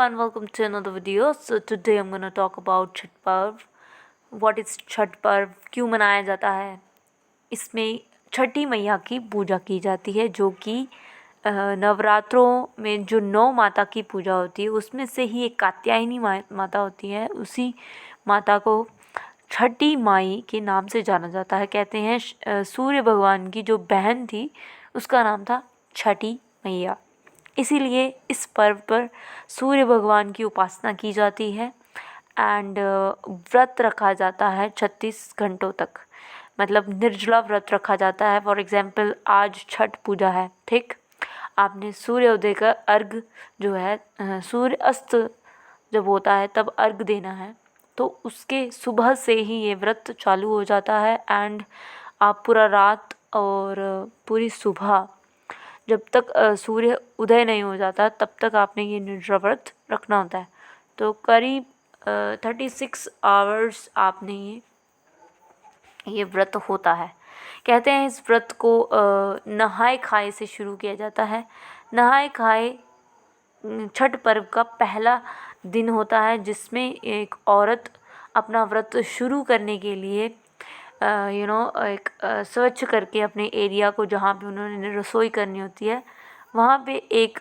and welcome to another video. So today I'm gonna talk about Chhath पर्व. What is Chhath पर्व, क्यों मनाया जाता है. इसमें छठी मैया की पूजा की जाती है, जो कि नवरात्रों में जो 9 माता की पूजा होती है उसमें से ही एक कात्यायनी माता होती है. उसी माता को छठी माई के नाम से जाना जाता है. कहते हैं सूर्य भगवान की जो बहन थी उसका नाम था छठी मैया. इसीलिए इस पर्व पर सूर्य भगवान की उपासना की जाती है एंड व्रत रखा जाता है 36 घंटों तक. मतलब निर्जला व्रत रखा जाता है. फॉर एग्जांपल आज छठ पूजा है, ठीक. आपने सूर्योदय का अर्घ जो है सूर्य अस्त जब होता है तब अर्घ देना है, तो उसके सुबह से ही ये व्रत चालू हो जाता है एंड आप पूरा रात और पूरी सुबह जब तक सूर्य उदय नहीं हो जाता तब तक आपने ये निर्जला व्रत रखना होता है. तो करीब 36 आवर्स आपने ये व्रत होता है. कहते हैं इस व्रत को नहाए खाए से शुरू किया जाता है. नहाए खाए छठ पर्व का पहला दिन होता है, जिसमें एक औरत अपना व्रत शुरू करने के लिए एक स्वच्छ करके अपने एरिया को, जहाँ पे उन्होंने रसोई करनी होती है, वहाँ पे एक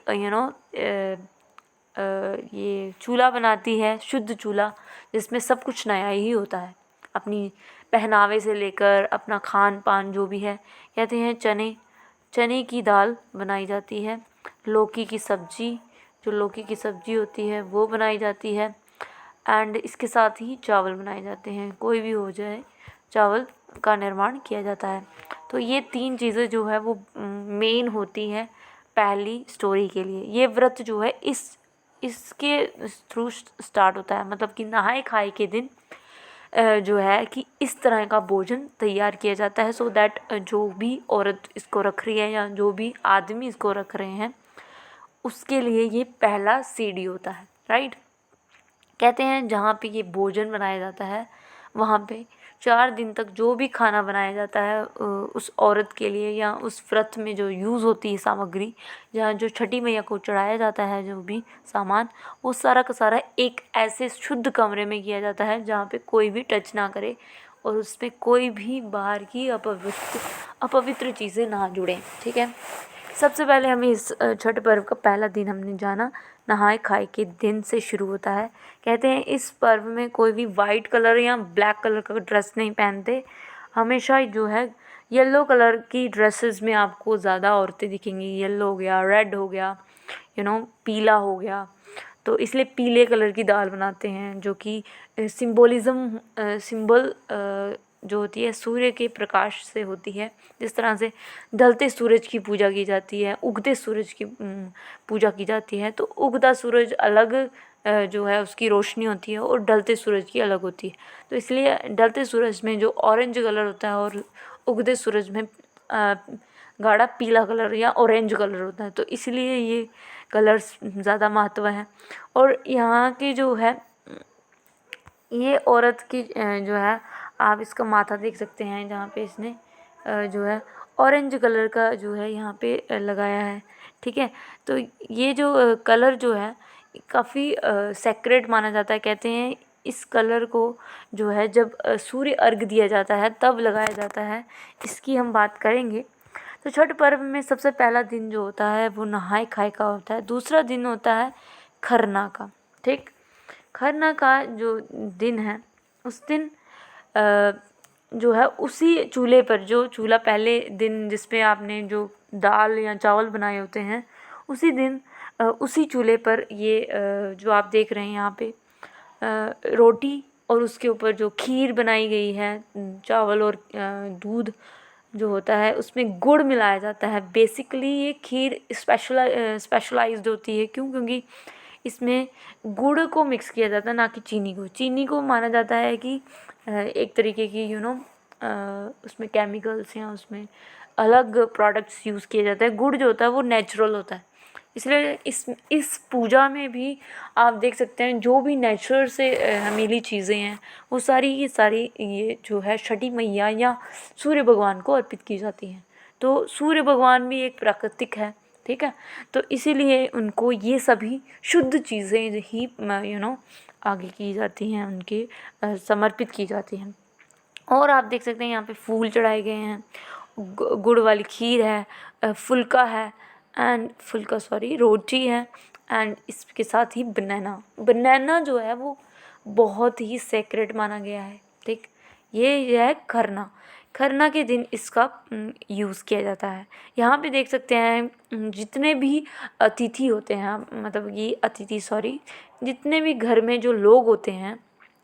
ये चूल्हा बनाती है, शुद्ध चूल्हा, जिसमें सब कुछ नया ही होता है. अपनी पहनावे से लेकर अपना खान पान जो भी है. कहते हैं चने की दाल बनाई जाती है, लौकी की सब्जी, जो लौकी की सब्जी होती है वो बनाई जाती है एंड इसके साथ ही चावल बनाए जाते हैं. कोई भी हो जाए, चावल का निर्माण किया जाता है. तो ये 3 चीज़ें जो है वो मेन होती हैं पहली स्टोरी के लिए. ये व्रत जो है इसके थ्रू स्टार्ट होता है. मतलब कि नहाए खाए के दिन जो है कि इस तरह का भोजन तैयार किया जाता है, सो दैट जो भी औरत इसको रख रही है या जो भी आदमी इसको रख रहे हैं उसके लिए ये पहला सीढ़ी होता है, राइट. कहते हैं जहाँ पे ये भोजन बनाया जाता है वहाँ पे 4 दिन तक जो भी खाना बनाया जाता है उस औरत के लिए या उस व्रत में जो यूज़ होती है सामग्री, जहाँ जो छठी मैया को चढ़ाया जाता है जो भी सामान, वो सारा का सारा एक ऐसे शुद्ध कमरे में किया जाता है जहाँ पे कोई भी टच ना करे और उसमें कोई भी बाहर की अपवित्र चीज़ें ना जुड़ें, ठीक है. सबसे पहले हमें इस छठ पर्व का पहला दिन हमने जाना नहाए खाए के दिन से शुरू होता है. कहते हैं इस पर्व में कोई भी वाइट कलर या ब्लैक कलर का ड्रेस नहीं पहनते. हमेशा जो है येलो कलर की ड्रेसेस में आपको ज़्यादा औरतें दिखेंगी. येलो हो गया, रेड हो गया, पीला हो गया. तो इसलिए पीले कलर की दाल बनाते हैं, जो कि सिंबल जो होती है सूर्य के प्रकाश से होती है. जिस तरह से ढलते सूरज की पूजा की जाती है, उगते सूरज की पूजा की जाती है, तो उगता सूरज अलग जो है उसकी रोशनी होती है और ढलते सूरज की अलग होती है. तो इसलिए ढलते सूरज में जो ऑरेंज कलर होता है और उगते सूरज में गाढ़ा पीला कलर या ऑरेंज कलर होता है. तो इसलिए ये कलर्स ज़्यादा महत्व है. और यहाँ की जो है ये औरत की जो है, आप इसका माथा देख सकते हैं जहाँ पे इसने जो है ऑरेंज कलर का जो है यहाँ पे लगाया है, ठीक है. तो ये जो कलर जो है काफ़ी सेक्रेट माना जाता है. कहते हैं इस कलर को जो है जब सूर्य अर्घ दिया जाता है तब लगाया जाता है. इसकी हम बात करेंगे. तो छठ पर्व में सबसे पहला दिन जो होता है वो नहाए खाए का होता है. दूसरा दिन होता है खरना का, ठीक. खरना का जो दिन है उस दिन जो है उसी चूल्हे पर, जो चूल्हा पहले दिन जिस पे आपने जो दाल या चावल बनाए होते हैं, उसी दिन उसी चूल्हे पर ये जो आप देख रहे हैं यहाँ पे रोटी और उसके ऊपर जो खीर बनाई गई है, चावल और दूध जो होता है उसमें गुड़ मिलाया जाता है. बेसिकली ये खीर स्पेशलाइज्ड होती है. क्यों? क्योंकि इसमें गुड़ को मिक्स किया जाता है, ना कि चीनी को. चीनी को माना जाता है कि एक तरीके की उसमें केमिकल्स या उसमें अलग प्रोडक्ट्स यूज़ किए जाते हैं. गुड़ जो होता है वो नेचुरल होता है. इसलिए इस पूजा में भी आप देख सकते हैं जो भी नेचर से मिली चीज़ें हैं वो सारी की सारी ये जो है छठी मैया या सूर्य भगवान को अर्पित की जाती हैं. तो सूर्य भगवान भी एक प्राकृतिक है, ठीक है। तो इसीलिए उनको ये सभी शुद्ध चीज़ें ही आगे की जाती हैं, उनके समर्पित की जाती हैं। और आप देख सकते हैं यहाँ पे फूल चढ़ाए गए हैं, गुड़ वाली खीर है, रोटी है, एंड इसके साथ ही बनाना जो है वो बहुत ही सेक्रेट माना गया है। ठीक, ये है खरना के दिन इसका यूज़ किया जाता है। यहाँ पे देख सकते हैं जितने भी अतिथि होते हैं, मतलब ये जितने भी घर में जो लोग होते हैं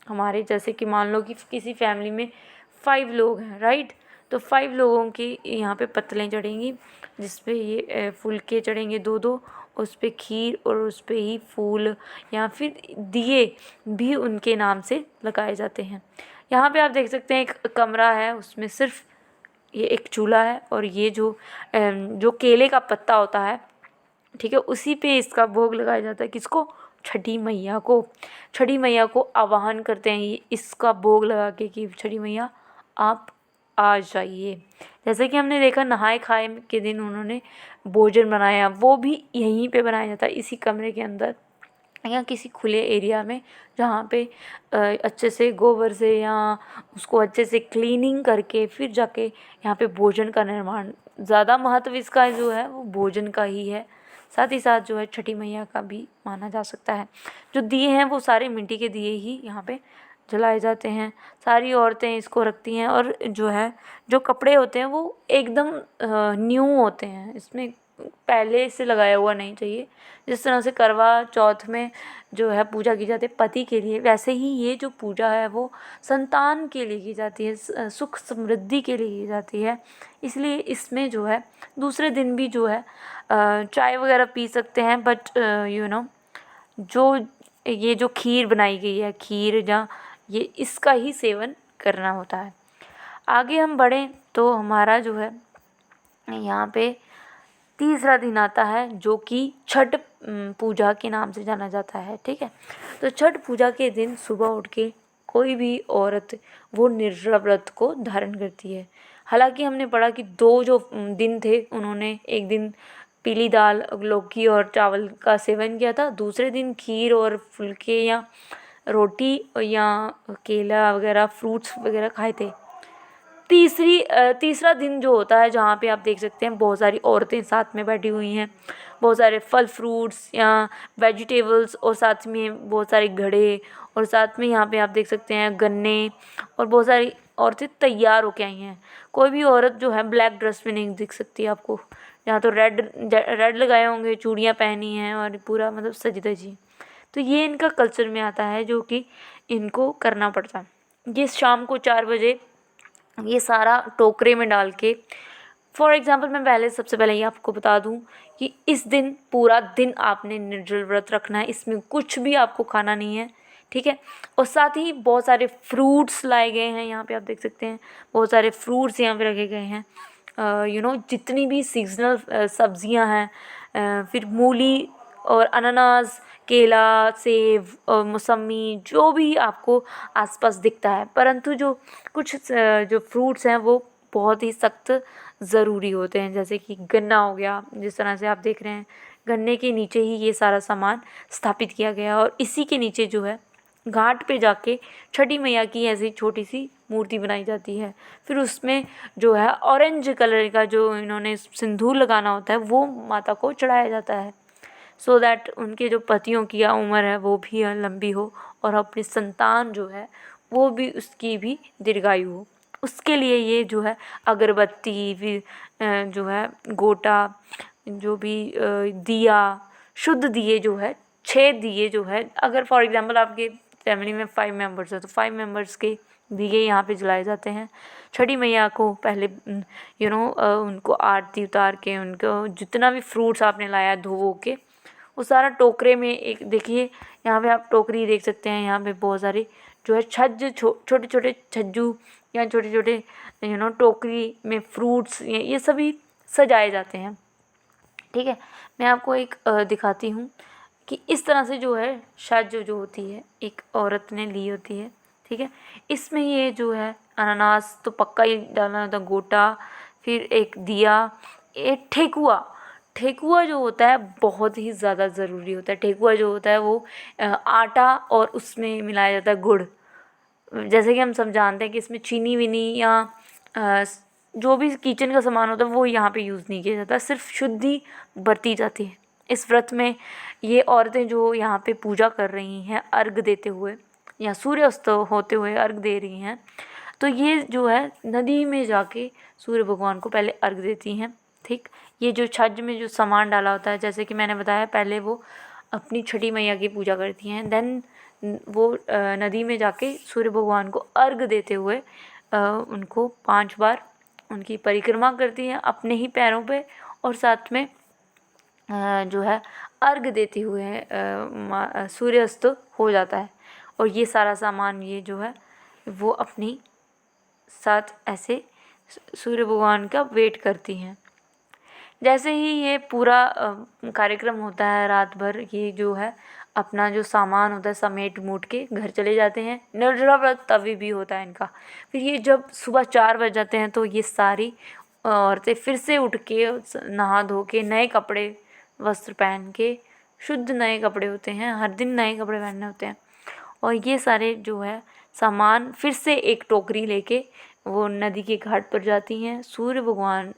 हमारे, जैसे कि मान लो कि किसी फैमिली में 5 लोग हैं, राइट। तो 5 लोगों की यहाँ पे पतलें चढ़ेंगी, जिस पे ये फुलके चढ़ेंगे 2-2, उस पे खीर और उस पे ही फूल या फिर दिए भी उनके नाम से लगाए जाते हैं। यहाँ पे आप देख सकते हैं एक कमरा है, उसमें सिर्फ ये एक चूल्हा है और ये जो केले का पत्ता होता है, ठीक है, उसी पे इसका भोग लगाया जाता है। किसको? छठी मैया को आवाहन करते हैं ये इसका भोग लगा के कि छठी मैया आप आ जाइए। जैसे कि हमने देखा नहाए खाए के दिन उन्होंने भोजन बनाया, वो भी यहीं पे बनाया जाता है, इसी कमरे के अंदर या किसी खुले एरिया में, जहाँ पे अच्छे से गोबर से या उसको अच्छे से क्लीनिंग करके फिर जाके यहाँ पे भोजन का निर्माण। ज़्यादा महत्व इसका जो है वो भोजन का ही है, साथ ही साथ जो है छठी मैया का भी माना जा सकता है। जो दिए हैं वो सारे मिट्टी के दिए ही यहाँ पे जलाए जाते हैं। सारी औरतें इसको रखती हैं और जो कपड़े होते हैं वो एकदम न्यू होते हैं, इसमें पहले से लगाया हुआ नहीं चाहिए। जिस तरह से करवा चौथ में जो है पूजा की जाती है पति के लिए, वैसे ही ये जो पूजा है वो संतान के लिए की जाती है, सुख समृद्धि के लिए की जाती है। इसलिए इसमें जो है दूसरे दिन भी जो है चाय वगैरह पी सकते हैं, बट जो ये जो खीर बनाई गई है, खीर या ये इसका ही सेवन करना होता है। आगे हम बढ़ें तो हमारा जो है यहाँ पे तीसरा दिन आता है जो कि छठ पूजा के नाम से जाना जाता है, ठीक है। तो छठ पूजा के दिन सुबह उठ के कोई भी औरत वो निर्जला व्रत को धारण करती है। हालांकि हमने पढ़ा कि 2 जो दिन थे, उन्होंने एक दिन पीली दाल, लौकी और चावल का सेवन किया था, दूसरे दिन खीर और फुलके या रोटी या केला वगैरह फ्रूट्स वगैरह खाए थे। तीसरा दिन जो होता है, जहाँ पे आप देख सकते हैं बहुत सारी औरतें साथ में बैठी हुई हैं, बहुत सारे फल फ्रूट्स या वेजिटेबल्स, और साथ में बहुत सारे घड़े, और साथ में यहाँ पे आप देख सकते हैं गन्ने, और बहुत सारी औरतें तैयार होके आई हैं। कोई भी औरत जो है ब्लैक ड्रेस में नहीं दिख सकती आपको, यहाँ तो रेड लगाए होंगे, चूड़ियाँ पहनी हैं और पूरा मतलब सजी धजी। तो ये इनका कल्चर में आता है जो कि इनको करना पड़ता है। ये शाम को 4 बजे ये सारा टोकरे में डाल के, फॉर एग्ज़ाम्पल मैं सबसे पहले ये आपको बता दूं कि इस दिन पूरा दिन आपने निर्जल व्रत रखना है, इसमें कुछ भी आपको खाना नहीं है, ठीक है। और साथ ही बहुत सारे फ्रूट्स लाए गए हैं, यहाँ पे आप देख सकते हैं बहुत सारे फ्रूट्स यहाँ पे रखे गए हैं। जितनी भी सीजनल सब्जियां हैं, फिर मूली और अनानास, केला, सेब और मौसमी, जो भी आपको आसपास दिखता है, परंतु जो कुछ जो फ्रूट्स हैं वो बहुत ही सख्त ज़रूरी होते हैं, जैसे कि गन्ना हो गया। जिस तरह से आप देख रहे हैं गन्ने के नीचे ही ये सारा सामान स्थापित किया गया, और इसी के नीचे जो है घाट पे जाके छठी मैया की ऐसी छोटी सी मूर्ति बनाई जाती है। फिर उसमें जो है ऑरेंज कलर का जो इन्होंने सिंदूर लगाना होता है वो माता को चढ़ाया जाता है, सो दैट उनके जो पतियों की उम्र है वो भी लंबी हो और अपनी संतान जो है वो भी उसकी भी दीर्घायु हो। उसके लिए ये जो है अगरबत्ती, फिर जो है गोटा, जो भी दिया, शुद्ध दिए जो है 6 दिए जो है, अगर फॉर एग्ज़ाम्पल आपके फैमिली में 5 मेंबर्स है तो 5 मेंबर्स के दिए यहाँ पे जलाए जाते हैं। छठी मैया को पहले उनको आरती उतार के, उनको जितना भी फ्रूट्स आपने लाया धो के वो सारा टोकरे में, एक देखिए यहाँ पे आप टोकरी देख सकते हैं, यहाँ पे बहुत सारे जो है छोटे छोटे छज्जू या छोटे छोटे टोकरी में फ्रूट्स ये सभी सजाए जाते हैं, ठीक है। मैं आपको एक दिखाती हूँ कि इस तरह से जो है छज्ज जो होती है एक औरत ने ली होती है, ठीक है। इसमें ये जो है अनानास तो पक्का ही डालना होता है, गोटा, फिर एक दिया, एक ठेकुआ। ठेकुआ जो होता है बहुत ही ज़्यादा ज़रूरी होता है। ठेकुआ जो होता है वो आटा और उसमें मिलाया जाता है गुड़। जैसे कि हम सब जानते हैं कि इसमें चीनी विनी या जो भी किचन का सामान होता है वो यहाँ पे यूज़ नहीं किया जाता, सिर्फ शुद्धि बरती जाती है। इस व्रत में ये औरतें जो यहाँ पे पूजा कर रही हैं अर्घ देते हुए या सूर्यास्त होते हुए अर्घ दे रही हैं, तो ये जो है नदी में जाके सूर्य भगवान को पहले अर्घ देती हैं। ठीक, ये जो छज्ज में जो सामान डाला होता है, जैसे कि मैंने बताया, पहले वो अपनी छठी मैया की पूजा करती हैं, देन वो नदी में जाके सूर्य भगवान को अर्घ देते हुए उनको 5 बार उनकी परिक्रमा करती हैं अपने ही पैरों पे, और साथ में जो है अर्घ देते हुए सूर्यास्त हो जाता है। और ये सारा सामान ये जो है वो अपनी साथ ऐसे सूर्य भगवान का वेट करती हैं। जैसे ही ये पूरा कार्यक्रम होता है रात भर, ये जो है अपना जो सामान होता है समेट मूट के घर चले जाते हैं। निर्जला व्रत तभी भी होता है इनका। फिर ये जब सुबह 4 बज जाते हैं तो ये सारी औरतें फिर से उठ के नहा धो के नए कपड़े वस्त्र पहन के, शुद्ध नए कपड़े होते हैं, हर दिन नए कपड़े पहनने होते हैं, और ये सारे जो है सामान फिर से एक टोकरी लेके वो नदी के घाट पर जाती हैं। सूर्य भगवान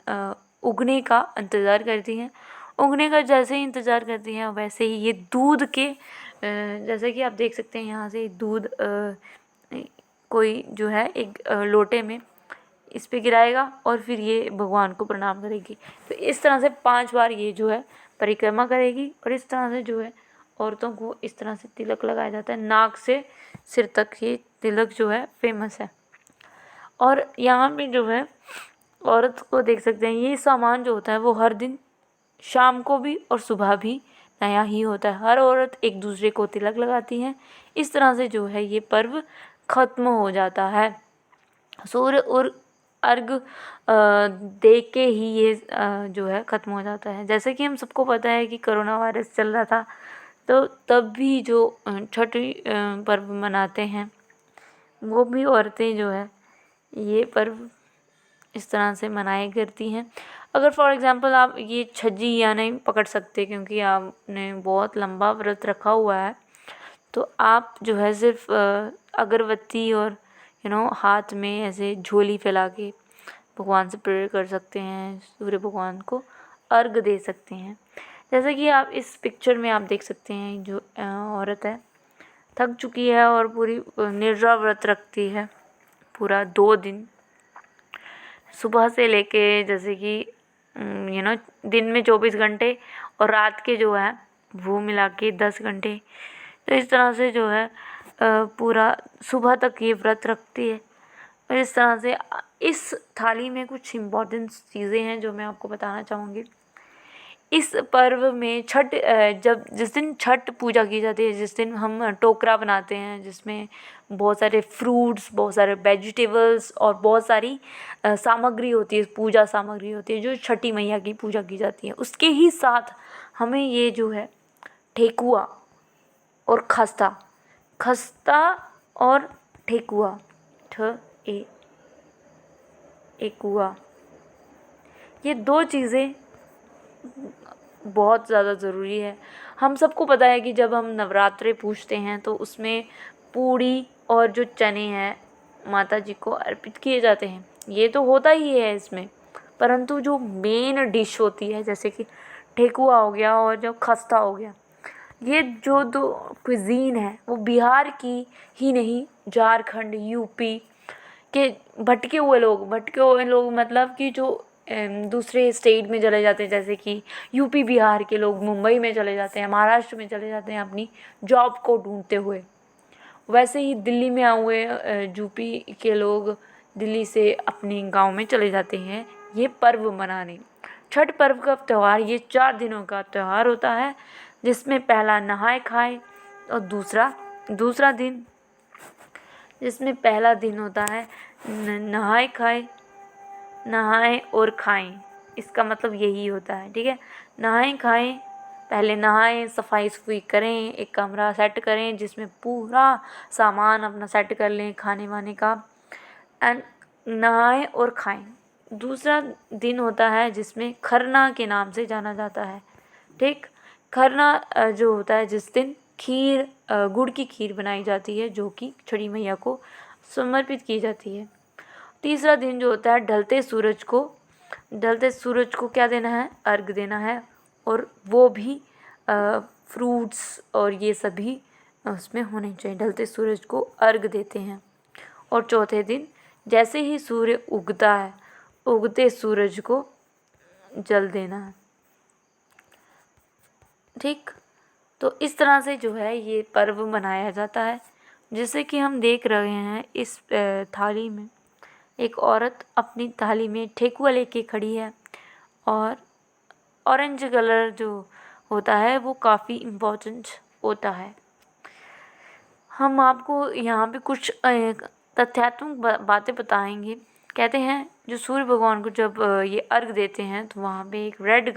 उगने का इंतज़ार करती हैं। उगने का जैसे ही इंतज़ार करती हैं वैसे ही ये दूध के जैसे कि आप देख सकते हैं यहाँ से दूध कोई जो है एक लोटे में इस पे गिराएगा और फिर ये भगवान को प्रणाम करेगी। तो इस तरह से 5 बार ये जो है परिक्रमा करेगी, और इस तरह से जो है औरतों को इस तरह से तिलक लगाया जाता है। नाक से सिर तक ये तिलक जो है फेमस है। और यहाँ पे जो है औरत को देख सकते हैं, ये सामान जो होता है वो हर दिन शाम को भी और सुबह भी नया ही होता है। हर औरत एक दूसरे को तिलक लगाती हैं। इस तरह से जो है ये पर्व ख़त्म हो जाता है। सूर्य और अर्घ दे के ही ये जो है ख़त्म हो जाता है। जैसे कि हम सबको पता है कि कोरोना वायरस चल रहा था, तो तब भी जो छठ पर्व मनाते हैं वो भी औरतें जो है ये पर्व इस तरह से मनाई करती हैं। अगर फॉर एग्ज़ाम्पल आप ये छज्जी या नहीं पकड़ सकते क्योंकि आपने बहुत लंबा व्रत रखा हुआ है, तो आप जो है सिर्फ अगरबत्ती और हाथ में ऐसे झोली फैला के भगवान से प्रेयर कर सकते हैं, सूर्य भगवान को अर्घ दे सकते हैं। जैसे कि आप इस पिक्चर में आप देख सकते हैं जो औरत है थक चुकी है और पूरी निर्जला व्रत रखती है पूरा 2 दिन, सुबह से लेके जैसे कि दिन में 24 घंटे और रात के जो है वो मिला के 10 घंटे। तो इस तरह से जो है पूरा सुबह तक ये व्रत रखती है। और इस तरह से इस थाली में कुछ इम्पोर्टेंट चीज़ें हैं जो मैं आपको बताना चाहूँगी। इस पर्व में जिस दिन छठ पूजा की जाती है, जिस दिन हम टोकरा बनाते हैं जिसमें बहुत सारे फ्रूट्स, बहुत सारे वेजिटेबल्स और बहुत सारी सामग्री होती है, पूजा सामग्री होती है जो छठी मैया की पूजा की जाती है, उसके ही साथ हमें ये जो है ठेकुआ और खस्ता और ठेकुआ एकुआ, ये 2 चीज़ें बहुत ज़्यादा ज़रूरी है। हम सबको पता है कि जब हम नवरात्रे पूजते हैं तो उसमें पूड़ी और जो चने हैं माता जी को अर्पित किए जाते हैं, ये तो होता ही है इसमें, परंतु जो मेन डिश होती है जैसे कि ठेकुआ हो गया और जो खस्ता हो गया, ये जो 2 क्विज़ीन है वो बिहार की ही नहीं, झारखंड, यूपी के भटके हुए लोग मतलब कि जो दूसरे स्टेट में चले जाते हैं, जैसे कि यूपी बिहार के लोग मुंबई में चले जाते हैं, महाराष्ट्र में चले जाते हैं अपनी जॉब को ढूंढते हुए, वैसे ही दिल्ली में आए हुए यूपी के लोग दिल्ली से अपने गांव में चले जाते हैं ये पर्व मनाने। छठ पर्व का त्यौहार ये 4 दिनों का त्यौहार होता है, जिसमें पहला नहाए खाए और दूसरा दिन जिसमें पहला दिन होता है नहाएं और खाएं। इसका मतलब यही होता है, ठीक है। नहाएं खाएं, पहले नहाएं, सफाई करें, एक कमरा सेट करें जिसमें पूरा सामान अपना सेट कर लें खाने वाने का, एंड नहाएं और खाएं। दूसरा दिन होता है जिसमें खरना के नाम से जाना जाता है। ठीक, खरना जो होता है जिस दिन खीर, गुड़ की खीर बनाई जाती है जो कि छठी मैया को समर्पित की जाती है। तीसरा दिन जो होता है ढलते सूरज को क्या देना है, अर्घ देना है, और वो भी फ्रूट्स और ये सभी उसमें होने चाहिए। ढलते सूरज को अर्घ देते हैं। और चौथे दिन जैसे ही सूर्य उगता है, उगते सूरज को जल देना है। ठीक, तो इस तरह से जो है ये पर्व मनाया जाता है। जैसे कि हम देख रहे हैं इस थाली में एक औरत अपनी थाली में ठेकुआ लेके खड़ी है, और ऑरेंज कलर जो होता है वो काफ़ी इम्पोर्टेंट होता है। हम आपको यहाँ पे कुछ तथ्यात्मक बातें बताएंगे। कहते हैं जो सूर्य भगवान को जब ये अर्घ देते हैं तो वहाँ पे एक रेड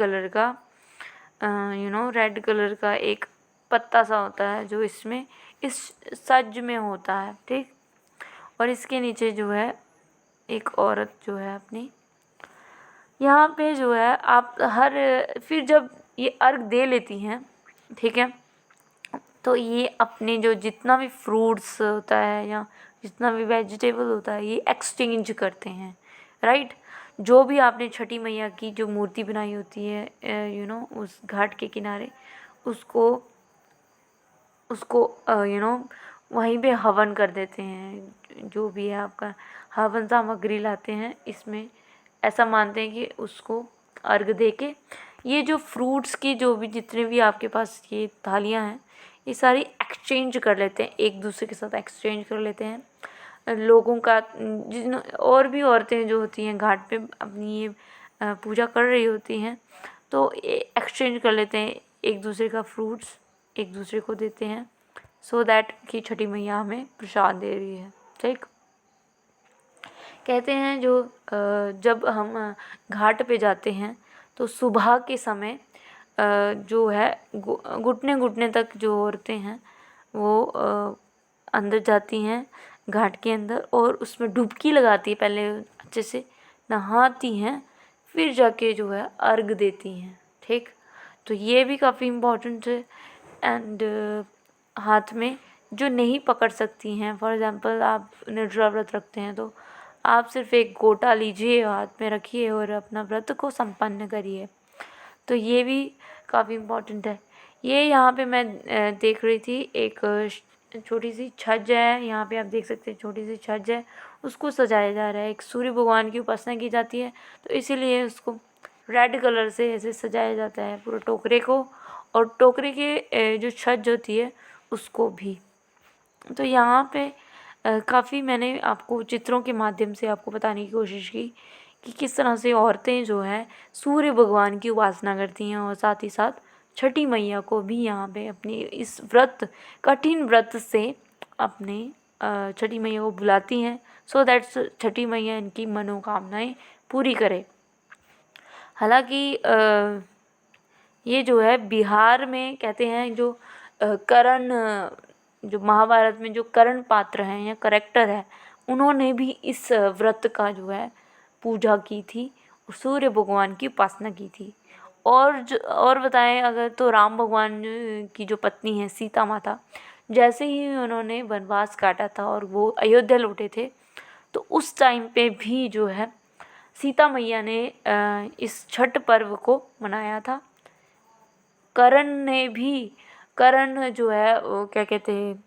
कलर का एक पत्ता सा होता है जो इसमें इस सज में होता है। ठीक, और इसके नीचे जो है एक औरत जो है अपनी, यहाँ पे जो है आप फिर जब ये अर्घ दे लेती हैं, ठीक है, तो ये अपने जो जितना भी फ्रूट्स होता है या जितना भी वेजिटेबल होता है ये एक्सचेंज करते हैं। राइट, जो भी आपने छठी मैया की जो मूर्ति बनाई होती है उस घाट के किनारे, उसको वहीं पे हवन कर देते हैं। जो भी है आपका हवन सामग्री लाते हैं इसमें, ऐसा मानते हैं कि उसको अर्घ दे के ये जो फ्रूट्स की जो भी जितने भी आपके पास ये थालियाँ हैं ये सारी एक्सचेंज कर लेते हैं, एक दूसरे के साथ एक्सचेंज कर लेते हैं। लोगों का जिन और भी औरतें जो होती हैं घाट पे अपनी ये पूजा कर रही होती हैं, तो एक्सचेंज कर लेते हैं, एक दूसरे का फ्रूट्स एक दूसरे को देते हैं, सो दैट कि छठी मैया हमें प्रसाद दे रही है। ठीक, कहते हैं जब हम घाट पे जाते हैं तो सुबह के समय जो है घुटने तक जो औरतें हैं वो अंदर जाती हैं घाट के अंदर, और उसमें डुबकी लगाती है, पहले अच्छे से नहाती हैं, फिर जाके जो है अर्घ देती हैं। ठीक, तो ये भी काफ़ी इम्पोर्टेंट है। एंड हाथ में जो नहीं पकड़ सकती हैं, फॉर एग्ज़ाम्पल आप निर्जला व्रत रखते हैं तो आप सिर्फ एक गोटा लीजिए, हाथ में रखिए और अपना व्रत को संपन्न करिए। तो ये भी काफ़ी इम्पोर्टेंट है। ये यहाँ पे मैं देख रही थी एक छोटी सी छज्ज है, यहाँ पे आप देख सकते हैं छोटी सी छज्ज है, उसको सजाया जा रहा है। एक सूर्य भगवान की उपासना की जाती है तो इसीलिए उसको रेड कलर से ऐसे सजाया जाता है पूरे टोकरे को, और टोकरे के जो छज्ज होती है उसको भी। तो यहाँ पे काफ़ी मैंने आपको चित्रों के माध्यम से आपको बताने की कोशिश की कि किस तरह से औरतें जो है सूर्य भगवान की उपासना करती हैं, और साथ ही साथ छठी मैया को भी यहाँ पे अपनी इस कठिन व्रत से अपने छठी मैया को बुलाती हैं, सो दैट छठी मैया इनकी मनोकामनाएं पूरी करे। हालांकि ये जो है बिहार में कहते हैं जो करण, जो महाभारत में जो करण पात्र हैं या करेक्टर है, उन्होंने भी इस व्रत का जो है पूजा की थी, सूर्य भगवान की उपासना की थी। और बताएं अगर तो राम भगवान की जो पत्नी है सीता माता, जैसे ही उन्होंने वनवास काटा था और वो अयोध्या लौटे थे, तो उस टाइम पे भी जो है सीता मैया ने इस छठ पर्व को मनाया था। करण जो है वो क्या कहते हैं,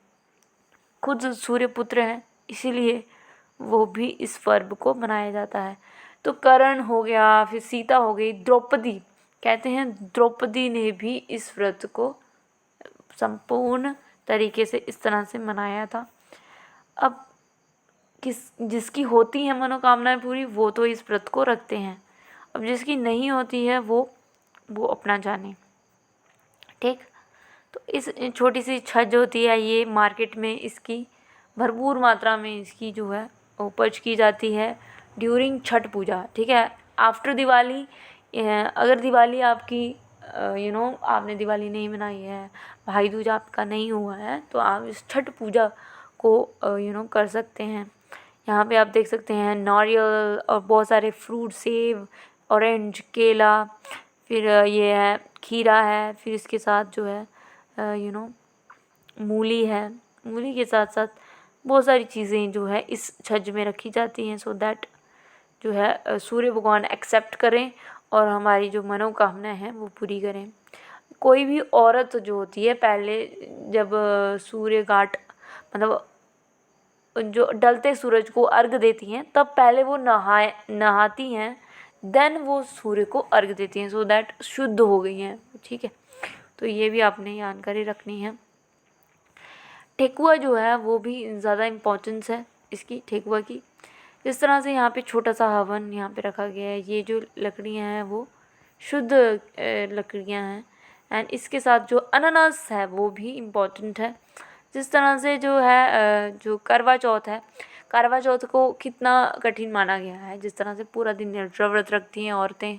खुद सूर्य पुत्र हैं, इसीलिए वो भी इस पर्व को मनाया जाता है। तो करण हो गया, फिर सीता हो गई, द्रौपदी, कहते हैं द्रौपदी ने भी इस व्रत को संपूर्ण तरीके से इस तरह से मनाया था। अब जिसकी होती है मनोकामनाएं पूरी वो तो इस व्रत को रखते हैं, अब जिसकी नहीं होती है वो अपना जाने। ठीक, तो इस छोटी सी छज्ज होती है, ये मार्केट में इसकी भरपूर मात्रा में इसकी जो है उपज की जाती है ड्यूरिंग छठ पूजा। ठीक है, आफ्टर दिवाली, अगर दिवाली आपकी आपने दिवाली नहीं मनाई है, भाई दूज आपका नहीं हुआ है, तो आप इस छठ पूजा को कर सकते हैं। यहाँ पे आप देख सकते हैं नारियल और बहुत सारे फ्रूट, सेब, ऑरेंज, केला, फिर ये है खीरा है, फिर इसके साथ जो है मूली है। मूली के साथ साथ बहुत सारी चीज़ें जो है इस छज्ज में रखी जाती हैं, सो दैट जो है सूर्य भगवान एक्सेप्ट करें और हमारी जो मनोकामना है वो पूरी करें। कोई भी औरत जो होती है पहले, जब सूर्य घाट मतलब जो ढलते सूरज को अर्घ देती हैं, तब पहले वो नहाती हैं, देन वो सूर्य को अर्घ देती हैं, सो दैट शुद्ध हो गई हैं। ठीक है, तो ये भी आपने जानकारी रखनी है। ठेकुआ जो है वो भी ज़्यादा इम्पोर्टेंस है इसकी, ठेकुआ की। इस तरह से यहाँ पे छोटा सा हवन यहाँ पे रखा गया है। ये जो लकड़ियाँ हैं वो शुद्ध लकड़ियाँ हैं, एंड इसके साथ जो अनानास है वो भी इम्पोर्टेंट है। जिस तरह से जो है जो करवा चौथ है, करवा चौथ को कितना कठिन माना गया है। जिस तरह से पूरा दिन निर्जला व्रत रखती हैं औरतें,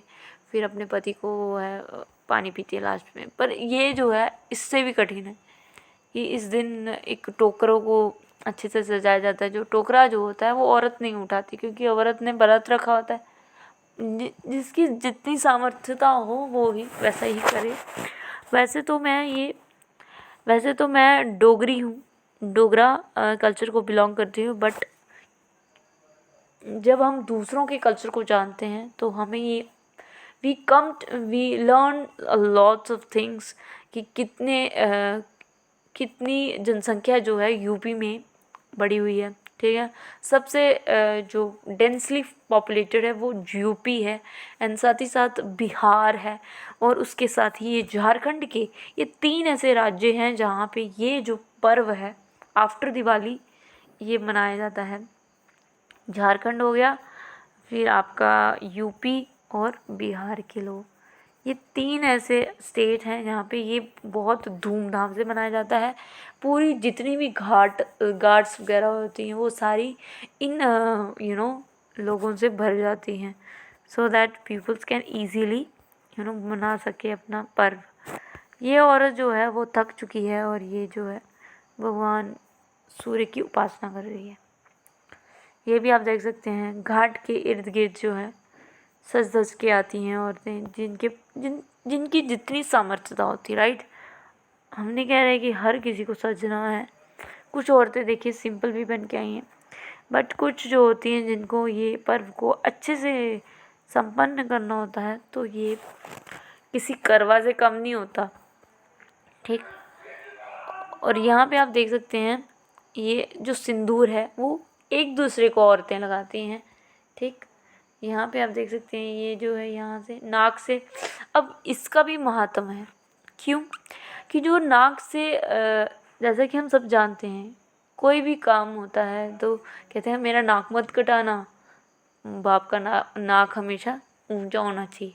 फिर अपने पति को वो है पानी पीती है लास्ट में, पर ये जो है इससे भी कठिन है कि इस दिन एक टोकरों को अच्छे से सजाया जाता है। जो टोकरा जो होता है वो औरत नहीं उठाती, क्योंकि औरत ने व्रत रखा होता है। जिसकी जितनी सामर्थ्यता हो वो ही वैसा ही करे। वैसे तो मैं डोगरी हूँ, डोगरा कल्चर को बिलोंग करती हूँ, बट जब हम दूसरों के कल्चर को जानते हैं तो हमें ये we learn lots of things कि कितनी जनसंख्या जो है यूपी में बढ़ी हुई है। ठीक है, सबसे जो डेंसली पॉपुलेटेड है वो यूपी है, एंड साथ ही साथ बिहार है, और उसके साथ ही ये झारखंड के, ये 3 ऐसे राज्य हैं जहाँ पे ये जो पर्व है आफ्टर दिवाली ये मनाया जाता है। झारखंड हो गया, फिर आपका यूपी और बिहार के लोग, ये 3 ऐसे स्टेट हैं जहाँ पे ये बहुत धूमधाम से मनाया जाता है। पूरी जितनी भी घाट्स वगैरह होती हैं वो सारी इन लोगों से भर जाती हैं, so that peoples can easily मना सके अपना पर्व। ये औरत जो है वो थक चुकी है और ये जो है भगवान सूर्य की उपासना कर रही है। ये भी आप देख सकते हैं घाट के इर्द गिर्द जो है सज धज के आती हैं औरतें, जिनकी जितनी सामर्थ्यता होती है, राइट। हम नहीं कह रहे कि हर किसी को सजना है। कुछ औरतें देखिए सिंपल भी बन के आई हैं, बट कुछ जो होती हैं जिनको ये पर्व को अच्छे से संपन्न करना होता है, तो ये किसी करवा से कम नहीं होता। ठीक, और यहाँ पे आप देख सकते हैं ये जो सिंदूर है वो एक दूसरे को औरतें लगाती हैं। ठीक, यहाँ पे आप देख सकते हैं ये जो है यहाँ से नाक से, अब इसका भी महात्म है। क्यों? कि जो नाक से जैसा कि हम सब जानते हैं कोई भी काम होता है तो कहते हैं मेरा नाक मत कटाना, बाप का नाक हमेशा ऊंचा होना चाहिए।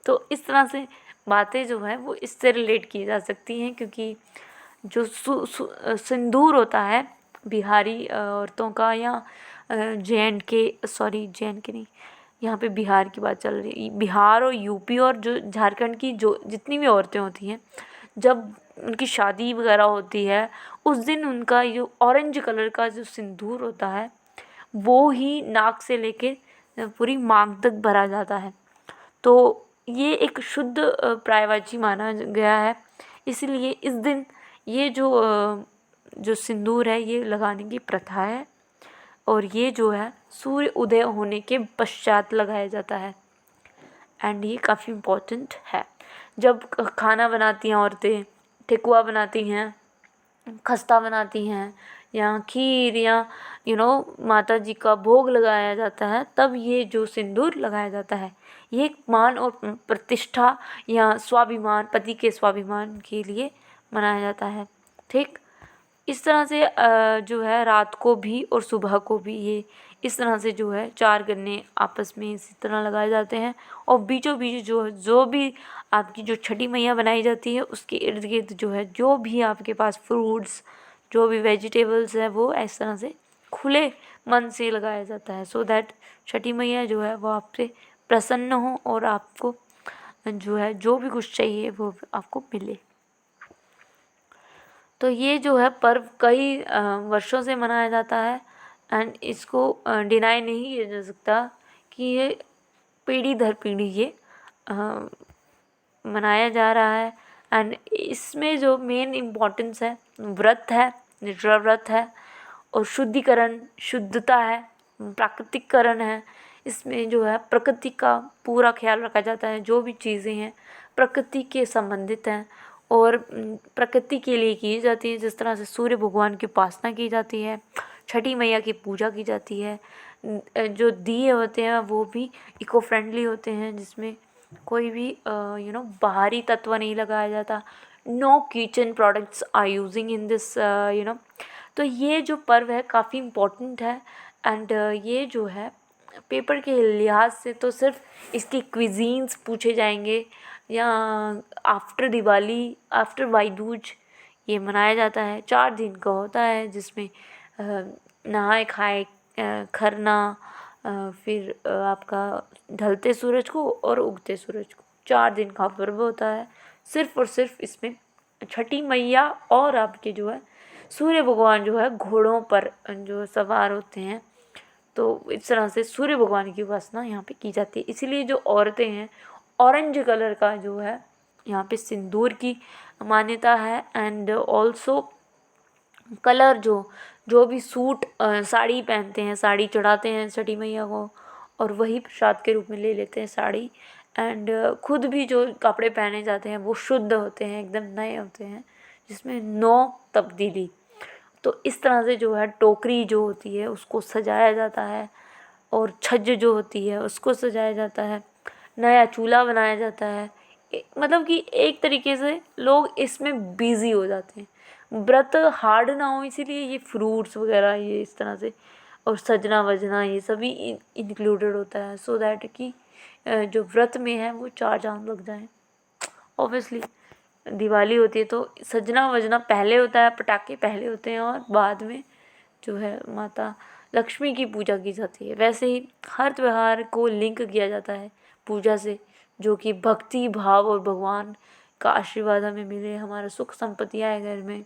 तो इस तरह से बातें जो है वो इससे रिलेट की जा सकती हैं, क्योंकि जो सिंदूर होता है बिहारी औरतों का, या जे एंड के नहीं, यहाँ पे बिहार की बात चल रही है। बिहार और यूपी और जो झारखंड की जो जितनी भी औरतें होती हैं, जब उनकी शादी वगैरह होती है उस दिन उनका जो ऑरेंज कलर का जो सिंदूर होता है वो ही नाक से लेके पूरी मांग तक भरा जाता है। तो ये एक शुद्ध प्रायवाची माना गया है, इसलिए इस दिन ये जो सिंदूर है ये लगाने की प्रथा है, और ये जो है सूर्य उदय होने के पश्चात लगाया जाता है, एंड ये काफ़ी इम्पोर्टेंट है। जब खाना बनाती हैं औरतें, ठेकुआ बनाती हैं, खस्ता बनाती हैं, या खीर, या माता जी का भोग लगाया जाता है, तब ये जो सिंदूर लगाया जाता है ये एक मान और प्रतिष्ठा या स्वाभिमान, पति के स्वाभिमान के लिए मनाया जाता है। ठीक, इस तरह से जो है रात को भी और सुबह को भी ये इस तरह से जो है 4 गन्ने आपस में इसी तरह लगाए जाते हैं, और बीचों बीच जो भी आपकी जो छठी मैया बनाई जाती है उसके इर्द गिर्द जो है जो भी आपके पास फ्रूट्स, जो भी वेजिटेबल्स है वो इस तरह से खुले मन से लगाया जाता है, सो दैट छठी मैया जो है वो आपसे प्रसन्न हो और आपको जो है जो भी कुछ चाहिए वो आपको मिले। तो ये जो है पर्व कई वर्षों से मनाया जाता है, एंड इसको डिनाई नहीं किया जा सकता कि ये पीढ़ी दर पीढ़ी ये मनाया जा रहा है। एंड इसमें जो मेन इम्पोर्टेंस है व्रत है, निर्जला व्रत है, और शुद्धिकरण, शुद्धता है, प्राकृतिककरण है। इसमें जो है प्रकृति का पूरा ख्याल रखा जाता है। जो भी चीज़ें हैं प्रकृति के संबंधित हैं और प्रकृति के लिए की जाती है। जिस तरह से सूर्य भगवान की उपासना की जाती है, छठी मैया की पूजा की जाती है। जो दिए होते हैं वो भी इको फ्रेंडली होते हैं, जिसमें कोई भी बाहरी तत्व नहीं लगाया जाता। No kitchen products are using in this तो ये जो पर्व है काफ़ी इम्पोर्टेंट है। एंड ये जो है पेपर के लिहाज से तो सिर्फ इसकी क्विजीन्स पूछे जाएंगे, या आफ्टर दिवाली, आफ्टर भाई दूज ये मनाया जाता है। 4 दिन का होता है, जिसमें नहाए खाए, खरना, फिर आपका ढलते सूरज को और उगते सूरज को, 4 दिन का पर्व होता है। सिर्फ और सिर्फ इसमें छठी मैया और आपके जो है सूर्य भगवान जो है घोड़ों पर जो सवार होते हैं। तो इस तरह से सूर्य भगवान की उपासना यहाँ पे की जाती है। इसीलिए जो औरतें हैं ऑरेंज कलर का जो है यहाँ पे सिंदूर की मान्यता है। एंड ऑल्सो कलर जो भी सूट साड़ी पहनते हैं, साड़ी चढ़ाते हैं छठी मैया को और वही प्रसाद के रूप में ले लेते हैं साड़ी। एंड खुद भी जो कपड़े पहने जाते हैं वो शुद्ध होते हैं, एकदम नए होते हैं, जिसमें नो तब्दीली। तो इस तरह से जो है टोकरी जो होती है उसको सजाया जाता है, और छज्ज जो होती है उसको सजाया जाता है, नया चूल्हा बनाया जाता है। मतलब कि एक तरीके से लोग इसमें बिज़ी हो जाते हैं। व्रत हार्ड ना हो इसीलिए ये फ्रूट्स वगैरह ये इस तरह से और सजना वजना ये सभी इंक्लूडेड होता है, सो दैट कि जो व्रत में है वो 4 चाँद लग जाएं। ऑब्वियसली दिवाली होती है तो सजना वजना पहले होता है, पटाखे पहले होते हैं और बाद में जो है माता लक्ष्मी की पूजा की जाती है। वैसे ही हर त्यौहार को लिंक किया जाता है पूजा से, जो कि भक्ति भाव और भगवान का आशीर्वाद हमें मिले, हमारा सुख संपत्ति आए घर में।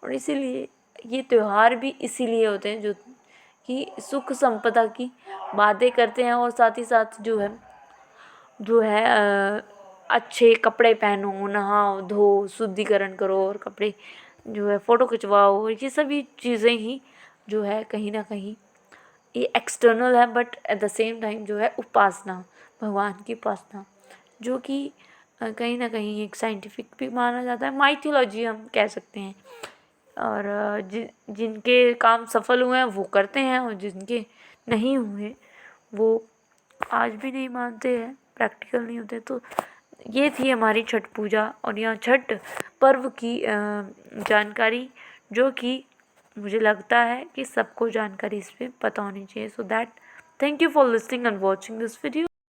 और इसीलिए ये त्यौहार भी इसीलिए होते हैं जो कि सुख संपदा की बातें करते हैं, और साथ ही साथ जो है अच्छे कपड़े पहनो, नहाओ धो, शुद्धिकरण करो और कपड़े जो है फ़ोटो खिंचवाओ। और ये सभी चीज़ें ही जो है कहीं ना कहीं ये एक्सटर्नल है, but at the same time जो है उपासना, भगवान की उपासना, जो कि कहीं ना कहीं एक साइंटिफिक भी माना जाता है, माइथोलॉजी हम कह सकते हैं। और जिनके काम सफल हुए हैं वो करते हैं, और जिनके नहीं हुए वो आज भी नहीं मानते हैं, प्रैक्टिकल नहीं होते। तो ये थी हमारी छठ पूजा और यहाँ छठ पर्व की जानकारी, जो कि मुझे लगता है कि सबको जानकारी इस पर पता होनी चाहिए। So that thank you for listening and watching this video.